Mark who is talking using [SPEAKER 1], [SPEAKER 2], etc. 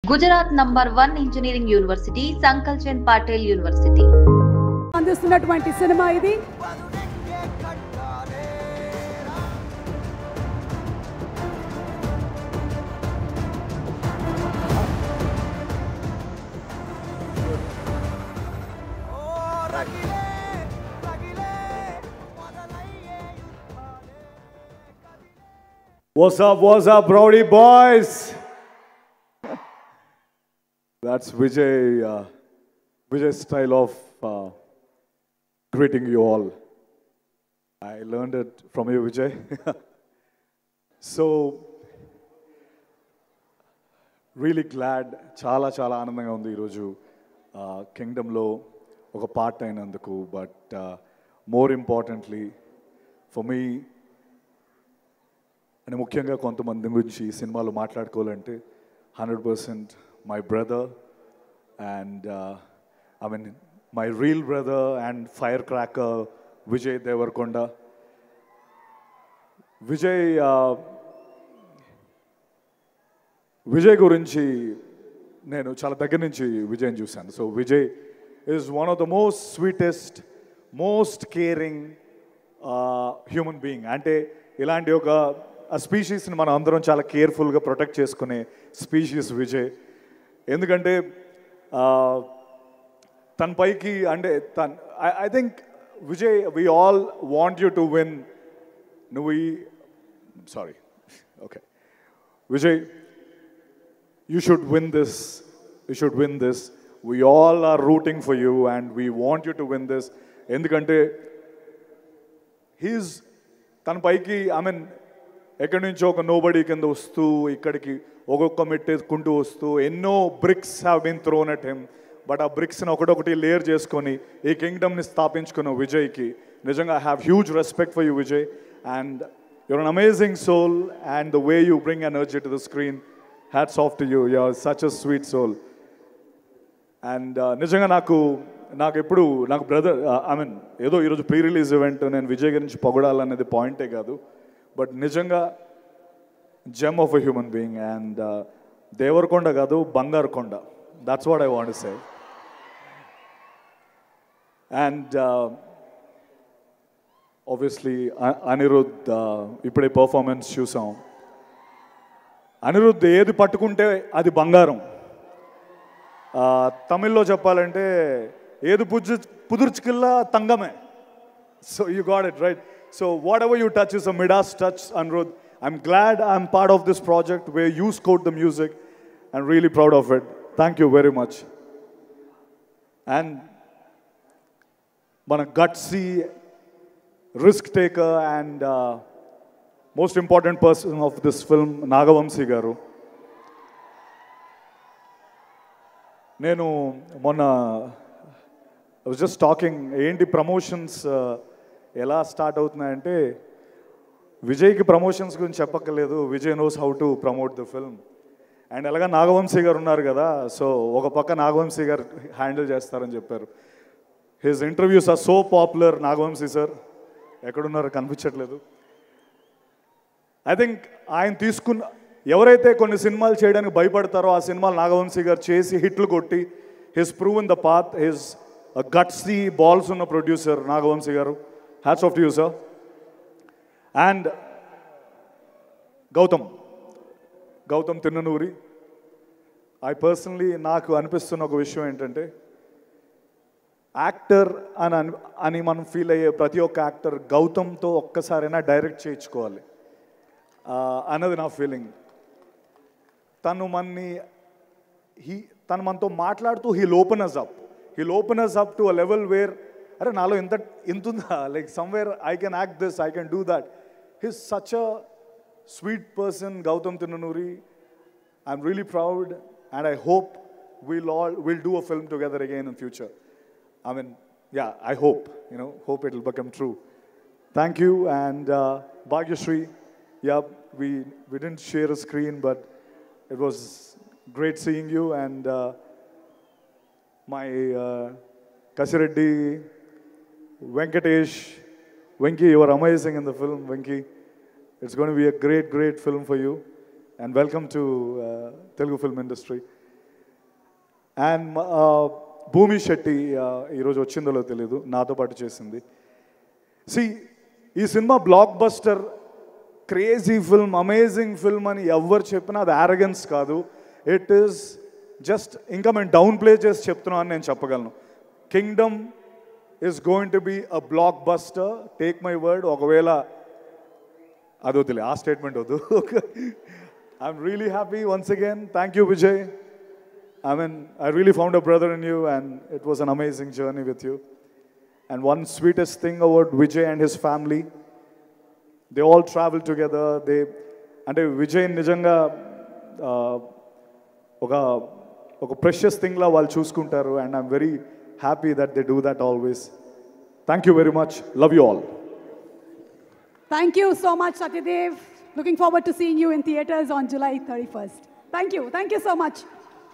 [SPEAKER 1] Gujarat number 1 engineering university Sankalchand Patel university
[SPEAKER 2] అందిస్తున్నటువంటి cinema ఇది.
[SPEAKER 3] What's up, Rowdy boys? That's Vijay's style of greeting you all. I learned it from you, Vijay. So, really glad, చాలా ఆనందంగా ఉంది ఈరోజు కింగ్డమ్లో ఒక part అయినందుకు. But more importantly for me, అని ముఖ్యంగా కొంతమంది గురించి ఈ సినిమాలో మాట్లాడుకోవాలంటే 100% my brother and I mean my real brother and fire cracker Vijay Deverakonda. Vijay గురించి నేను చాలా దగ్గర నుంచి విజయ్ని చూశాను. So Vijay is one of the most sweetest, most caring human being. అంటే ఇలాంటి ఒక ఆ స్పీషీస్ని మనం అందరం చాలా కేర్ఫుల్గా ప్రొటెక్ట్ చేసుకునే స్పీషీస్ విజయ్. ఎందుకంటే తన పైకి అంటే I think Vijay, we all want you to win. Okay Vijay, you should win this. We all are rooting for you and we want you to win this. ఎందుకంటే తన పైకి ఐ మీన్ ఎక్కడి నుంచో ఒక నోబడీ కింద వస్తూ ఇక్కడికి ఒక్కొక్క మెట్టేసుకుంటూ వస్తూ ఎన్నో bricks have been thrown at him. But ఆ బ్రిక్స్ని ఒకటొకటి లేయర్ చేసుకొని ఈ కింగ్డమ్ని స్థాపించుకున్న విజయ్కి నిజంగా I have huge respect for you Vijay. And your an amazing soul and the way you bring energy to the screen, hats off to you. You are such a sweet soul. And నిజంగా నాకు ఎప్పుడు నాకు brother I mean ఏదో ఈరోజు pre release event, నేను విజయ్ గురించి పొగడాలనేది పాయింటే కాదు. బట్ నిజంగా gem of a human being. And Deverakonda కాదు, బంగారు కొండ. That's what I want to say. And obviously Anirudh, ఇప్పుడే పర్ఫార్మెన్స్ చూసాం. అనిరుద్ ఏది పట్టుకుంటే అది బంగారం. తమిళ్లో చెప్పాలంటే ఏది పుదుర్చుకిల్లా తంగమే. So you got it right. So whatever you touch is a Midas touch, Anirudh. I'm glad I'm part of this project where you scored the music. I'm really proud of it. Thank you very much. And mana gutsy, risk taker and most important person of this film, Nagavamsi garu. Nenu monna I was just talking enti promotions ఎలా start అవుతున్నాయంటే, విజయ్కి promotions గురించి చెప్పక్కర్లేదు. Vijay knows how to promote the film. And అలాగా నాగవంశీ గారు ఉన్నారు కదా, so ఒక పక్క నాగవంశీ గారు హ్యాండిల్ చేస్తారని చెప్పారు. His interviews are so popular. Nagavamsi sir ఎక్కడున్నారో కనిపించట్లేదు. ఐ థింక్ ఆయన ఎవరైతే కొన్ని సినిమాలు చేయడానికి భయపడతారో ఆ సినిమాలు నాగవంశీ గారు చేసి హిట్లు కొట్టి his proven the path. His gutsy balls ఉన్న ప్రొడ్యూసర్ నాగవంశీ గారు. Hats off to you, sir. And Gautam Tinnanuri. I personally, నాకు అనిపిస్తున్న ఒక విషయం ఏంటంటే, యాక్టర్ అని మనం ఫీల్ అయ్యే ప్రతి ఒక్క యాక్టర్ గౌతమ్తో ఒక్కసారైనా డైరెక్ట్ చేయించుకోవాలి అన్నది నా ఫీలింగ్. తను మనతో మాట్లాడుతూ he'll open us up to a level where అరే నాలో ఇంత ఉందా, like somewhere I can act this, I can do that. He's such a sweet person, Gautam Tinnanuri. I'm really proud and I hope we'll do a film together again in future. I mean, yeah, I hope it will become true. Thank you. And Bhagyashree, yeah, we didn't share a screen, but it was great seeing you. And my Kasireddy, Venkatesh, Venki, you are amazing in the film, Venki. It's going to be a great film for you. And welcome to Telugu film industry. And భూమి శెట్టి ఈరోజు వచ్చిందో తెలీదు, నాతో పాటు చేసింది. ఈ cinema block buster, crazy film, amazing film అని ఎవరు చెప్పినా అది యారగెన్స్ కాదు. ఇట్ ఈస్ జస్ట్, ఇంకా మేము డౌన్ ప్లే చేసి చెప్తున్నాం అని నేను చెప్పగలను. Kingdom is going to be a blockbuster, take my word. ఒకవేళ అది వద్దులే, ఆ స్టేట్మెంట్ వద్దు. I'm really happy once again. Thank you Vijay. I really found a brother in you, and it was an amazing journey with you. And one sweetest thing about Vijay and his family, they all travel together. అంటే విజయ్ నిజంగా ఒక precious థింగ్లా వాళ్ళు చూసుకుంటారు. And I'm very happy that they do that always. Thank you very much. Love you all.
[SPEAKER 2] Thank you so much, Satyadev. Looking forward to seeing you in theaters on July 31st. Thank you so much.